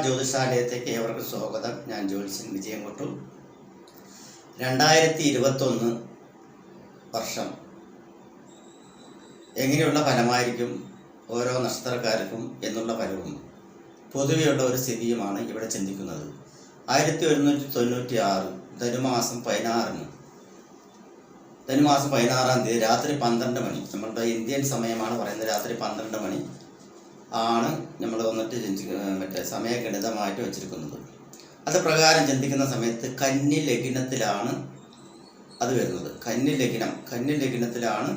ജ്യോതിഷാലയത്തേക്ക് ഏവർക്കും സ്വാഗതം. ഞാൻ ജ്യോത്സ്യൻ വിജയൻകുട്ടി. 2021 വർഷം എങ്ങനെയുള്ള ഫലമായിരിക്കും ഓരോ നക്ഷത്രക്കാർക്കും എന്നുള്ള ഫലവും പൊതുവെയുള്ള ഒരു സ്ഥിതിയുമാണ് ഇവിടെ ചിന്തിക്കുന്നത്. 1196 ധനുമാസം 16-ാം തീയതി രാത്രി 12 മണി, നമ്മളുടെ ഇന്ത്യൻ സമയമാണ് പറയുന്നത്, രാത്രി 12 മണി ആണ് നമ്മൾ മറ്റേ സമയഗണിതമായിട്ട് വെച്ചിരിക്കുന്നത്. അത് പ്രകാരം ചിന്തിക്കുന്ന സമയത്ത് കന്നി ലഗ്നത്തിലാണ് അത് വരുന്നത്. കന്നി ലഗ്നത്തിലാണ്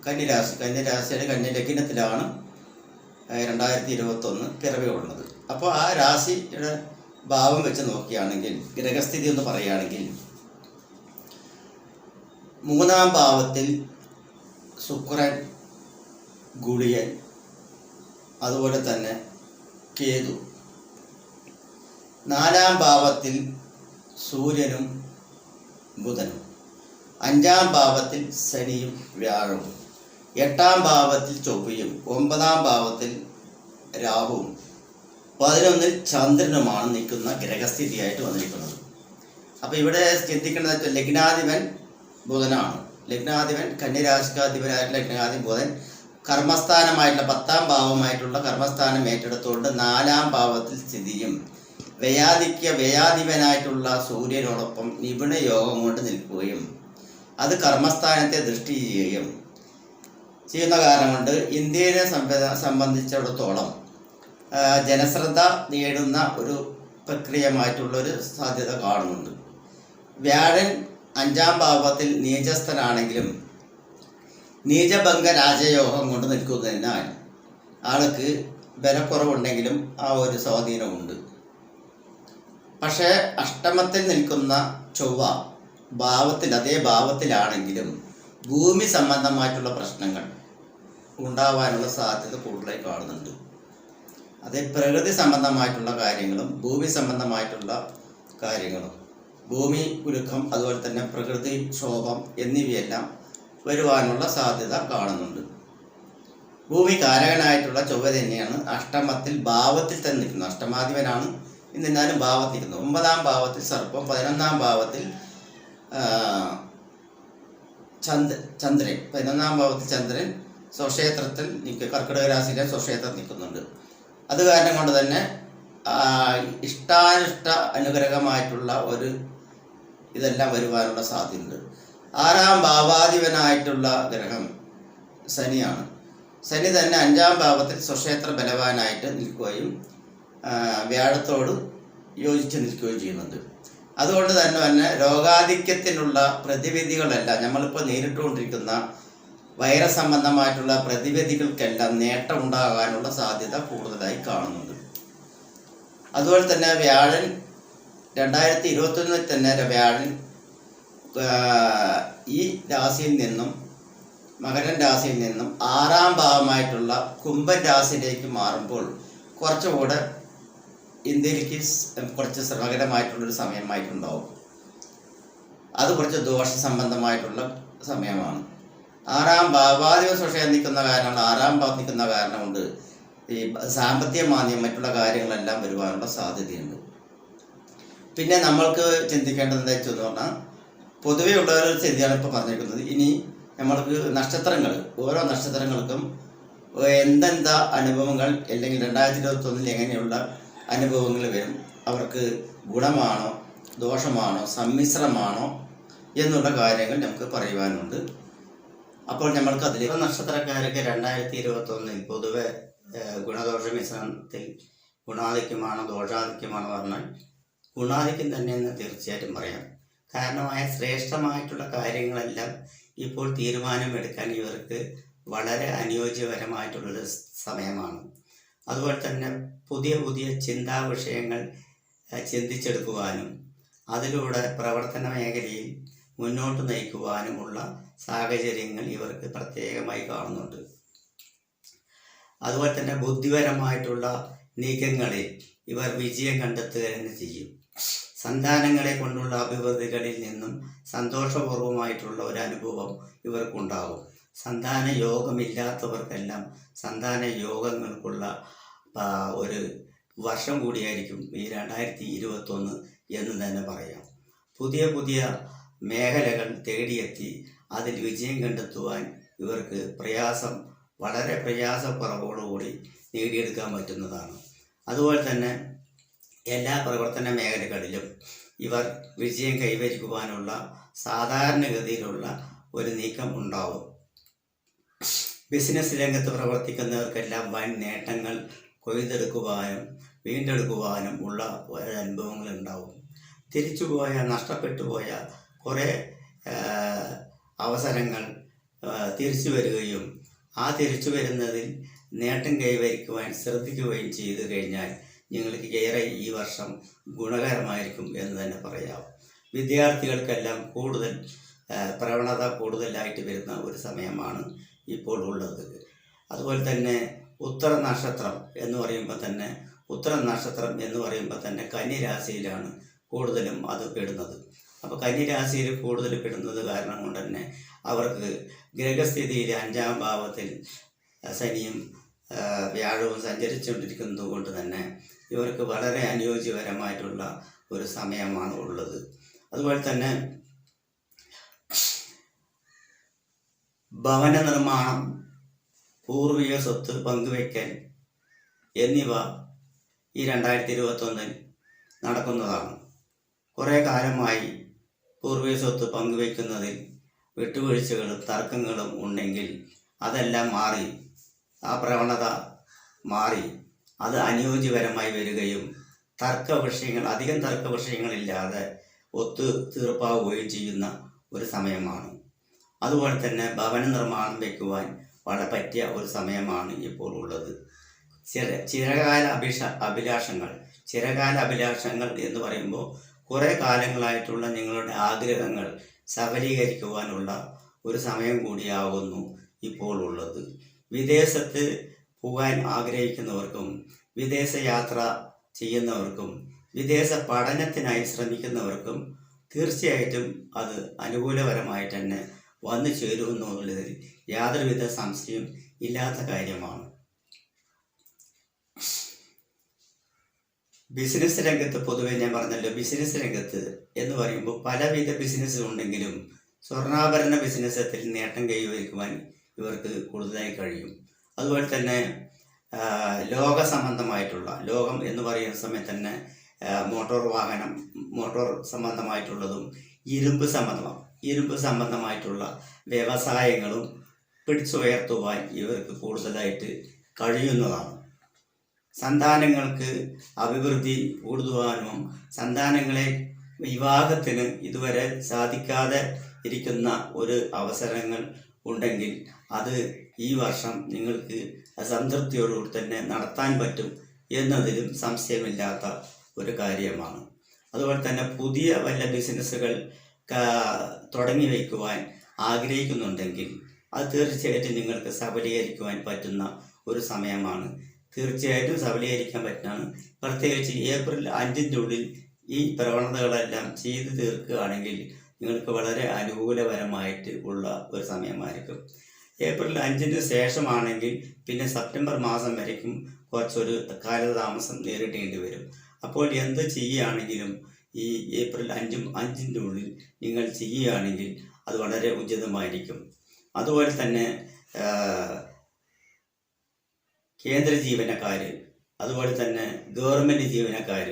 കന്നിരാശിയുടെ കന്നി ലഗ്നത്തിലാണ് 2021 പിറവി കൊള്ളുന്നത്. അപ്പോൾ ആ രാശിയുടെ ഭാവം വെച്ച് നോക്കുകയാണെങ്കിൽ, ഗ്രഹസ്ഥിതി എന്ന് പറയുകയാണെങ്കിൽ, 3-ാം ഭാവത്തിൽ ശുക്രൻ, ഗുളിയൻ, അതുപോലെ തന്നെ കേതു. 4-ാം ഭാവത്തിൽ സൂര്യനും ബുധനും. 5-ാം ഭാവത്തിൽ ശനിയും വ്യാഴവും. 8-ാം ഭാവത്തിൽ ചൊവ്വയും. 9-ാം ഭാവത്തിൽ രാഹുവും. 11-ൽ ചന്ദ്രനുമാണ് നിൽക്കുന്ന ഗ്രഹസ്ഥിതിയായിട്ട് വന്നിരിക്കുന്നത്. അപ്പോൾ ഇവിടെ ചിന്തിക്കേണ്ടത് ലഗ്നാധിപൻ ബുധനാണ്. ലഗ്നാധിപൻ കന്യരാശിക്കാധിപനായിട്ടുള്ള ലഗ്നാധിപൻ ബുധൻ കർമ്മസ്ഥാനമായിട്ടുള്ള 10-ാം ഭാവമായിട്ടുള്ള കർമ്മസ്ഥാനം ഏറ്റെടുത്തുകൊണ്ട് 4-ാം ഭാവത്തിൽ സ്ഥിതിയും വ്യയാധിപനായിട്ടുള്ള സൂര്യനോടൊപ്പം നിപുണ യോഗം കൊണ്ട് നിൽക്കുകയും അത് കർമ്മസ്ഥാനത്തെ ദൃഷ്ടി ചെയ്യുന്ന കാരണം കൊണ്ട് ഇന്ത്യയെ സംബന്ധിച്ചിടത്തോളം ജനശ്രദ്ധ നേടുന്ന ഒരു പ്രക്രിയമായിട്ടുള്ളൊരു സാധ്യത കാണുന്നുണ്ട്. വ്യാഴൻ 5-ാം ഭാവത്തിൽ നീചസ്ഥനാണെങ്കിലും നീചഭംഗ രാജയോഗം കൊണ്ട് നിൽക്കുന്നതിനാൽ ആൾക്ക് ബലക്കുറവുണ്ടെങ്കിലും ആ ഒരു സ്വാധീനമുണ്ട്. പക്ഷേ അഷ്ടമത്തിൽ നിൽക്കുന്ന ചൊവ്വ അതേ ഭാവത്തിലാണെങ്കിലും ഭൂമി സംബന്ധമായിട്ടുള്ള പ്രശ്നങ്ങൾ ഉണ്ടാവാനുള്ള സാധ്യത കൂടുതലായി കാണുന്നുണ്ട്. അതേ പ്രകൃതി സംബന്ധമായിട്ടുള്ള കാര്യങ്ങളും ഭൂമി സംബന്ധമായിട്ടുള്ള കാര്യങ്ങളും, ഭൂമി കുലുക്കം, അതുപോലെ തന്നെ പ്രകൃതി ക്ഷോഭം എന്നിവയെല്ലാം വരുവാനുള്ള സാധ്യത കാണുന്നുണ്ട്. ഭൂമി കാരകനായിട്ടുള്ള ചൊവ്വ തന്നെയാണ് അഷ്ടമത്തിൽ ഭാവത്തിൽ തന്നെ നിൽക്കുന്നത്. അഷ്ടമാധിപനാണ് എന്നിരുന്നാലും ഭാവത്തിൽ നിൽക്കുന്നത്. 9-ാം ഭാവത്തിൽ സർപ്പം, 11-ാം ഭാവത്തിൽ ചന്ദ്രൻ. 11-ാം ഭാവത്തിൽ ചന്ദ്രൻ സ്വക്ഷേത്രത്തിൽ കർക്കിടക രാശിയിലെ സ്വക്ഷേത്രത്തിൽ നിൽക്കുന്നുണ്ട്. അത് കാരണം കൊണ്ട് തന്നെ ഇഷ്ടാനിഷ്ട അനുഗ്രഹമായിട്ടുള്ള ഒരു ഇതെല്ലാം വരുവാനുള്ള സാധ്യതയുണ്ട്. 6-ാം ഭാവാധിപനായിട്ടുള്ള ഗ്രഹം ശനിയാണ്. ശനി തന്നെ 5-ാം ഭാവത്തിൽ സ്വക്ഷേത്ര ബലവാനായിട്ട് നിൽക്കുകയും വ്യാഴത്തോട് യോജിച്ച് നിൽക്കുകയും ചെയ്യുന്നുണ്ട്. അതുകൊണ്ട് തന്നെ രോഗാധിക്യത്തിനുള്ള പ്രതിവിധികളെല്ലാം നമ്മളിപ്പോൾ നേരിട്ടുകൊണ്ടിരിക്കുന്ന വൈറസ് സംബന്ധമായിട്ടുള്ള പ്രതിവിധികൾക്കെല്ലാം നേട്ടം ഉണ്ടാകാനുള്ള സാധ്യത കൂടുതലായി കാണുന്നുണ്ട്. അതുപോലെ തന്നെ വ്യാഴൻ 2021 തന്നെ വ്യാഴൻ ഈ രാശിയിൽ നിന്നും, മകരൻ രാശിയിൽ നിന്നും 6-ാം ഭാവമായിട്ടുള്ള കുംഭൻ രാശിയിലേക്ക് മാറുമ്പോൾ കുറച്ചുകൂടെ ഇന്ത്യയിലേക്ക് കുറച്ച് ശ്രമകരമായിട്ടുള്ളൊരു സമയമായിട്ടുണ്ടാവും. അത് കുറച്ച് ദോഷ സംബന്ധമായിട്ടുള്ള സമയമാണ്. 6-ാം ഭാവാധിപ സ്വക്ഷയം നിൽക്കുന്ന കാരണം, 6-ാം ഭാവം നിൽക്കുന്ന കാരണം കൊണ്ട് ഈ സാമ്പത്തിക മാന്ദ്യം മറ്റുള്ള കാര്യങ്ങളെല്ലാം വരുവാനുള്ള സാധ്യതയുണ്ട്. പിന്നെ നമ്മൾക്ക് ചിന്തിക്കേണ്ടത് എന്താ വെച്ചെന്ന് പറഞ്ഞാൽ, പൊതുവെ ഉള്ള ഒരു സ്ഥിതിയാണ് ഇപ്പോൾ പറഞ്ഞിരിക്കുന്നത്. ഇനി നമ്മൾക്ക് നക്ഷത്രങ്ങൾ, ഓരോ നക്ഷത്രങ്ങൾക്കും എന്തെന്താ അനുഭവങ്ങൾ, അല്ലെങ്കിൽ 2021 എങ്ങനെയുള്ള അനുഭവങ്ങൾ വരും, അവർക്ക് ഗുണമാണോ ദോഷമാണോ സമ്മിശ്രമാണോ എന്നുള്ള കാര്യങ്ങൾ നമുക്ക് പറയുവാനുണ്ട്. അപ്പോൾ നമ്മൾക്ക് അതിൽ നക്ഷത്രക്കാർക്ക് 2021 പൊതുവെ ഗുണദോഷ മിശ്രണത്തിൽ ഗുണാധിക്യമാണോ ദോഷാധിക്യമാണോ പറഞ്ഞാൽ ഗുണാധിക്യം തന്നെയെന്ന് തീർച്ചയായിട്ടും പറയാം. കാരണമായ ശ്രേഷ്ഠമായിട്ടുള്ള കാര്യങ്ങളെല്ലാം ഇപ്പോൾ തീരുമാനമെടുക്കാൻ ഇവർക്ക് വളരെ അനുയോജ്യപരമായിട്ടുള്ളൊരു സമയമാണ്. അതുപോലെ തന്നെ പുതിയ പുതിയ ചിന്താ വിഷയങ്ങൾ ചിന്തിച്ചെടുക്കുവാനും അതിലൂടെ പ്രവർത്തന മേഖലയിൽ മുന്നോട്ട് നയിക്കുവാനുമുള്ള സാഹചര്യങ്ങൾ ഇവർക്ക് പ്രത്യേകമായി കാണുന്നുണ്ട്. അതുപോലെ തന്നെ ബുദ്ധിപരമായിട്ടുള്ള നീക്കങ്ങളിൽ ഇവർ വിജയം കണ്ടെത്തുക തന്നെ ചെയ്യും. സന്താനങ്ങളെ കൊണ്ടുള്ള അഭിവൃദ്ധികളിൽ നിന്നും സന്തോഷപൂർവമായിട്ടുള്ള ഒരു അനുഭവം ഇവർക്കുണ്ടാകും. സന്താന യോഗമില്ലാത്തവർക്കെല്ലാം സന്താന യോഗങ്ങൾക്കുള്ള ഒരു വർഷം കൂടിയായിരിക്കും ഈ 2021 എന്ന് തന്നെ പറയാം. പുതിയ പുതിയ മേഖലകൾ തേടിയെത്തി അതിൽ വിജയം കണ്ടെത്തുവാൻ ഇവർക്ക് വളരെ പ്രയാസക്കുറവോടുകൂടി നേടിയെടുക്കാൻ പറ്റുന്നതാണ്. അതുപോലെ തന്നെ എല്ലാ പ്രവർത്തന മേഖലകളിലും ഇവർ വിജയം കൈവരിക്കുവാനുള്ള സാധാരണഗതിയിലുള്ള ഒരു നീക്കം ഉണ്ടാവും. ബിസിനസ് രംഗത്ത് പ്രവർത്തിക്കുന്നവർക്കെല്ലാം വൻ നേട്ടങ്ങൾ കൊയ്തെടുക്കുവാനും വീണ്ടെടുക്കുവാനും ഉള്ള അനുഭവങ്ങൾ ഉണ്ടാവും. തിരിച്ചുപോയ നഷ്ടപ്പെട്ടുപോയ കുറേ അവസരങ്ങൾ തിരിച്ചു വരികയും ആ തിരിച്ചു വരുന്നതിൽ നേട്ടം കൈവരിക്കുവാൻ ശ്രദ്ധിക്കുകയും ചെയ്തു കഴിഞ്ഞാൽ നിങ്ങൾക്ക് ഏറെ ഈ വർഷം ഗുണകരമായിരിക്കും എന്ന് തന്നെ പറയാം. വിദ്യാർത്ഥികൾക്കെല്ലാം പ്രവണത കൂടുതലായിട്ട് വരുന്ന ഒരു സമയമാണ് ഇപ്പോൾ ഉള്ളത്. അതുപോലെ തന്നെ ഉത്തര നക്ഷത്രം എന്ന് പറയുമ്പോൾ തന്നെ കന്നി രാശിയിലാണ് കൂടുതലും അത് പെടുന്നത്. അപ്പോൾ കന്നി രാശിയിൽ കൂടുതൽ പെടുന്നത് കാരണം കൊണ്ട് തന്നെ അവർക്ക് ഗ്രഹസ്ഥിതിയിൽ 5ാം ഭാവത്തിൽ ശനിയും വ്യാഴവും സഞ്ചരിച്ചുകൊണ്ടിരിക്കുന്നത് കൊണ്ട് തന്നെ ഇവർക്ക് വളരെ അനുയോജ്യപരമായിട്ടുള്ള ഒരു സമയമാണ് ഉള്ളത്. അതുപോലെ തന്നെ ഭവന നിർമ്മാണം, പൂർവിക സ്വത്ത് പങ്കുവയ്ക്കൽ എന്നിവ ഈ 2021 നടക്കുന്നതാണ്. കുറേ കാലമായി പൂർവിക സ്വത്ത് പങ്കുവയ്ക്കുന്നതിൽ വിട്ടുവീഴ്ചകളും തർക്കങ്ങളും ഉണ്ടെങ്കിൽ അതെല്ലാം മാറി, ആ പ്രവണത മാറി അത് അനുയോജ്യപരമായി വരികയും അധികം തർക്ക വിഷയങ്ങളില്ലാതെ ഒത്തു തീർപ്പാവുകയും ചെയ്യുന്ന ഒരു സമയമാണ്. അതുപോലെ തന്നെ ഭവന നിർമ്മാണം വയ്ക്കുവാൻ വളരെ പറ്റിയ ഒരു സമയമാണ് ഇപ്പോൾ ഉള്ളത്. ചിരകാല അഭിലാഷങ്ങൾ എന്ന് പറയുമ്പോൾ കുറേ കാലങ്ങളായിട്ടുള്ള നിങ്ങളുടെ ആഗ്രഹങ്ങൾ സഫലീകരിക്കുവാനുള്ള ഒരു സമയം കൂടിയാകുന്നു ഇപ്പോൾ ഉള്ളത്. വിദേശത്ത് പോകാൻ ആഗ്രഹിക്കുന്നവർക്കും വിദേശ യാത്ര ചെയ്യുന്നവർക്കും വിദേശ പഠനത്തിനായി ശ്രമിക്കുന്നവർക്കും തീർച്ചയായിട്ടും അത് അനുകൂലപരമായിട്ട് തന്നെ വന്നു ചേരുമെന്നുള്ളതിൽ യാതൊരുവിധ സംശയം ഇല്ലാത്ത കാര്യമാണ്. ബിസിനസ് രംഗത്ത് പൊതുവെ ഞാൻ പറഞ്ഞല്ലോ, ബിസിനസ് രംഗത്ത് എന്ന് പറയുമ്പോൾ പലവിധ ബിസിനസ് ഉണ്ടെങ്കിലും സ്വർണ്ണാഭരണ ബിസിനസ്സിൽ നേട്ടം കൈവരിക്കുവാൻ ഇവർക്ക് കൂടുതലായി കഴിയും. അതുപോലെ തന്നെ ലോകം എന്ന് പറയുന്ന സമയത്ത് തന്നെ മോട്ടോർ സംബന്ധമായിട്ടുള്ളതും ഇരുമ്പ് സംബന്ധമായിട്ടുള്ള വ്യവസായങ്ങളും പിടിച്ചുയർത്തുവാൻ ഇവർക്ക് കൂടുതലായിട്ട് കഴിയുന്നതാണ്. സന്താനങ്ങൾക്ക് അഭിവൃദ്ധി കൂടുവാനും സന്താനങ്ങളെ വിവാഹത്തിന് ഇതുവരെ സാധിക്കാതെ ഇരിക്കുന്ന ഒരു അവസരങ്ങൾ ഉണ്ടെങ്കിൽ അത് ഈ വർഷം നിങ്ങൾക്ക് സംതൃപ്തിയോടുകൂടി തന്നെ നടത്താൻ പറ്റും എന്നതിലും സംശയമില്ലാത്ത ഒരു കാര്യമാണ്. അതുപോലെ തന്നെ പുതിയ വല്ല ബിസിനസ്സുകൾ തുടങ്ങി വയ്ക്കുവാൻ ആഗ്രഹിക്കുന്നുണ്ടെങ്കിൽ അത് തീർച്ചയായിട്ടും നിങ്ങൾക്ക് സഫലീകരിക്കുവാൻ പറ്റുന്ന ഒരു സമയമാണ്. തീർച്ചയായിട്ടും സഫലീകരിക്കാൻ പറ്റുന്നതാണ്. പ്രത്യേകിച്ച് ഏപ്രിൽ 5-ൻ്റെ ഉള്ളിൽ ഈ പ്രവണതകളെല്ലാം ചെയ്തു തീർക്കുകയാണെങ്കിൽ നിങ്ങൾക്ക് വളരെ അനുകൂലപരമായിട്ട് ഉള്ള ഒരു സമയമായിരിക്കും. ഏപ്രിൽ 5-ന് ശേഷമാണെങ്കിൽ പിന്നെ സെപ്റ്റംബർ മാസം വരയ്ക്കും കുറച്ചൊരു കാലതാമസം നേരിടേണ്ടി വരും. അപ്പോൾ എന്ത് ചെയ്യുകയാണെങ്കിലും ഈ ഏപ്രിൽ 5-ൻ്റെ ഉള്ളിൽ നിങ്ങൾ ചെയ്യുകയാണെങ്കിൽ അത് വളരെ ഉചിതമായിരിക്കും. അതുപോലെ തന്നെ കേന്ദ്ര ജീവനക്കാർ, അതുപോലെ തന്നെ ഗവൺമെൻറ് ജീവനക്കാർ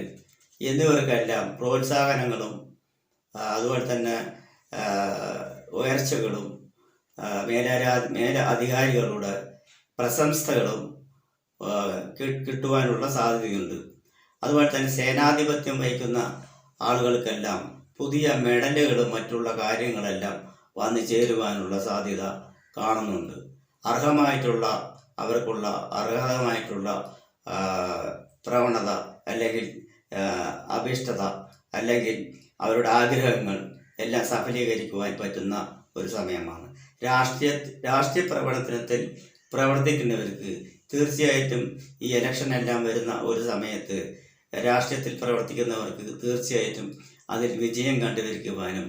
എന്നിവർക്കെല്ലാം പ്രോത്സാഹനങ്ങളും അതുപോലെ തന്നെ ഉയർച്ചകളും മേല അധികാരികളുടെ പ്രശംസകളും കിട്ടുവാനുള്ള സാധ്യതയുണ്ട്. അതുപോലെ തന്നെ സേനാധിപത്യം വഹിക്കുന്ന ആളുകൾക്കെല്ലാം പുതിയ മെഡലുകളും മറ്റുള്ള കാര്യങ്ങളെല്ലാം വന്നു ചേരുവാനുള്ള സാധ്യത കാണുന്നുണ്ട്. അവർക്കുള്ള അർഹമായിട്ടുള്ള പ്രവണത അല്ലെങ്കിൽ അഭിഷ്ടത അല്ലെങ്കിൽ അവരുടെ ആഗ്രഹങ്ങൾ എല്ലാം സഫലീകരിക്കുവാൻ പറ്റുന്ന ഒരു സമയമാണ്. രാഷ്ട്രീയ പ്രവർത്തിക്കുന്നവർക്ക് തീർച്ചയായിട്ടും ഈ ഇലക്ഷനെല്ലാം വരുന്ന ഒരു സമയത്ത് രാഷ്ട്രീയത്തിൽ പ്രവർത്തിക്കുന്നവർക്ക് തീർച്ചയായിട്ടും അതിൽ വിജയം കണ്ടുവരിക്കുവാനും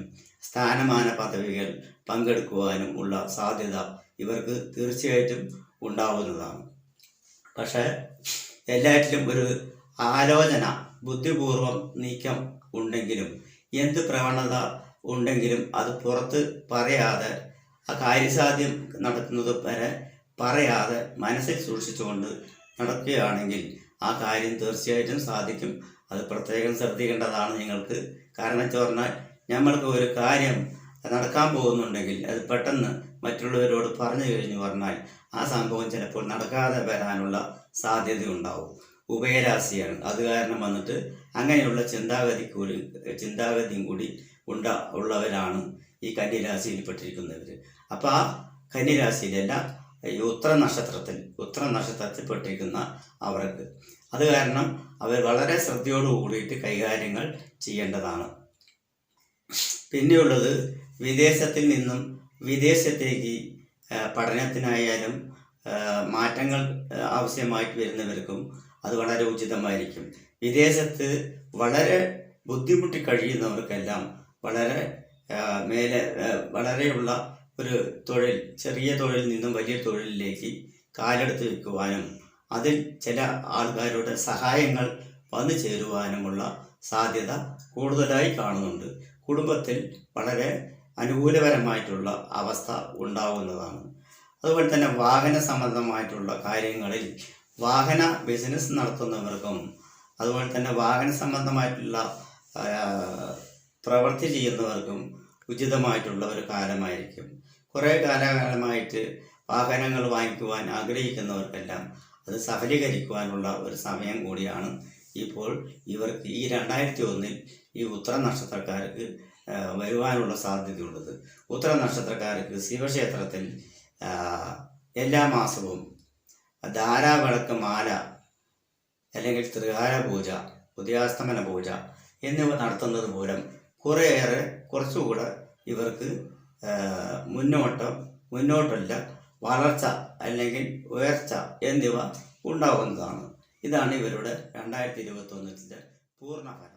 സ്ഥാനമാന പദവികൾ പങ്കെടുക്കുവാനും ഉള്ള സാധ്യത ഇവർക്ക് തീർച്ചയായിട്ടും ഉണ്ടാവുന്നതാണ്. പക്ഷേ എല്ലാറ്റിലും ഒരു ആലോചന ബുദ്ധിപൂർവം നീക്കം ഉണ്ടെങ്കിലും എന്ത് പ്രവണത ഉണ്ടെങ്കിലും അത് പുറത്ത് പറയാതെ ആ കാര്യസാധ്യം നടത്തുന്നത് വരെ പറയാതെ മനസ്സിൽ സൂക്ഷിച്ചുകൊണ്ട് നടക്കുകയാണെങ്കിൽ ആ കാര്യം തീർച്ചയായിട്ടും സാധിക്കും. അത് പ്രത്യേകം ശ്രദ്ധിക്കേണ്ടതാണ് നിങ്ങൾക്ക്. കാരണം വെച്ച് പറഞ്ഞാൽ നമ്മൾക്ക് ഒരു കാര്യം നടക്കാൻ പോകുന്നുണ്ടെങ്കിൽ അത് പെട്ടെന്ന് മറ്റുള്ളവരോട് പറഞ്ഞു കഴിഞ്ഞു പറഞ്ഞാൽ ആ സംഭവം ചിലപ്പോൾ നടക്കാതെ വരാനുള്ള സാധ്യതയുണ്ടാവും. ഉഭയരാശിയാണ്, അത് കാരണം വന്നിട്ട് അങ്ങനെയുള്ള ചിന്താഗതിയും കൂടി ഉള്ളവരാണ് ഈ കന്യരാശിയിൽപ്പെട്ടിരിക്കുന്നവർ. അപ്പോൾ ആ കന്യരാശിയിലല്ല, ഈ ഉത്തര നക്ഷത്രത്തിൽ പെട്ടിരിക്കുന്ന അവർക്ക് അത് കാരണം അവർ വളരെ ശ്രദ്ധയോട് കൂടിയിട്ട് കൈകാര്യങ്ങൾ ചെയ്യേണ്ടതാണ്. പിന്നെയുള്ളത് വിദേശത്തിൽ നിന്നും വിദേശത്തേക്ക് പഠനത്തിനായാലും മാറ്റങ്ങൾ ആവശ്യമായിട്ട് വരുന്നവർക്കും അത് വളരെ ഉചിതമായിരിക്കും. വിദേശത്ത് വളരെ ബുദ്ധിമുട്ടി കഴിയുന്നവർക്കെല്ലാം വളരെ വളരെയുള്ള ഒരു തൊഴിൽ, ചെറിയ തൊഴിലിൽ നിന്നും വലിയ തൊഴിലിലേക്ക് കാലെടുത്ത് വയ്ക്കുവാനും അതിൽ ചില ആൾക്കാരുടെ സഹായങ്ങൾ വന്നു ചേരുവാനുമുള്ള സാധ്യത കൂടുതലായി കാണുന്നുണ്ട്. കുടുംബത്തിൽ വളരെ അനുകൂലപരമായിട്ടുള്ള അവസ്ഥ ഉണ്ടാവുന്നതാണ്. അതുപോലെ തന്നെ വാഹന സംബന്ധമായിട്ടുള്ള കാര്യങ്ങളിൽ വാഹന ബിസിനസ് നടത്തുന്നവർക്കും അതുപോലെ തന്നെ വാഹന സംബന്ധമായിട്ടുള്ള പ്രവൃത്തി ചെയ്യുന്നവർക്കും ഉചിതമായിട്ടുള്ള ഒരു കാലമായിരിക്കും. കുറേ കാലമായിട്ട് വാഹനങ്ങൾ വാങ്ങിക്കുവാൻ ആഗ്രഹിക്കുന്നവർക്കെല്ലാം അത് സഫലീകരിക്കുവാനുള്ള ഒരു സമയം കൂടിയാണ് ഇപ്പോൾ ഇവർക്ക് ഈ 2001 ഈ ഉത്തര നക്ഷത്രക്കാർക്ക് വരുവാനുള്ള സാധ്യതയുള്ളത്. ഉത്തര നക്ഷത്രക്കാർക്ക് ശിവക്ഷേത്രത്തിൽ എല്ലാ മാസവും ധാരാവിളക്ക് മാല അല്ലെങ്കിൽ ത്രികാല പൂജ, ഉദയാസ്തമന പൂജ എന്നിവ നടത്തുന്നത് മൂലം കുറച്ചുകൂടെ ഇവർക്ക് മുന്നോട്ടല്ല വളർച്ച അല്ലെങ്കിൽ ഉയർച്ച എന്നിവ ഉണ്ടാകുന്നതാണ്. ഇതാണ് ഇവരുടെ 2021 പൂർണ്ണ ഫലം.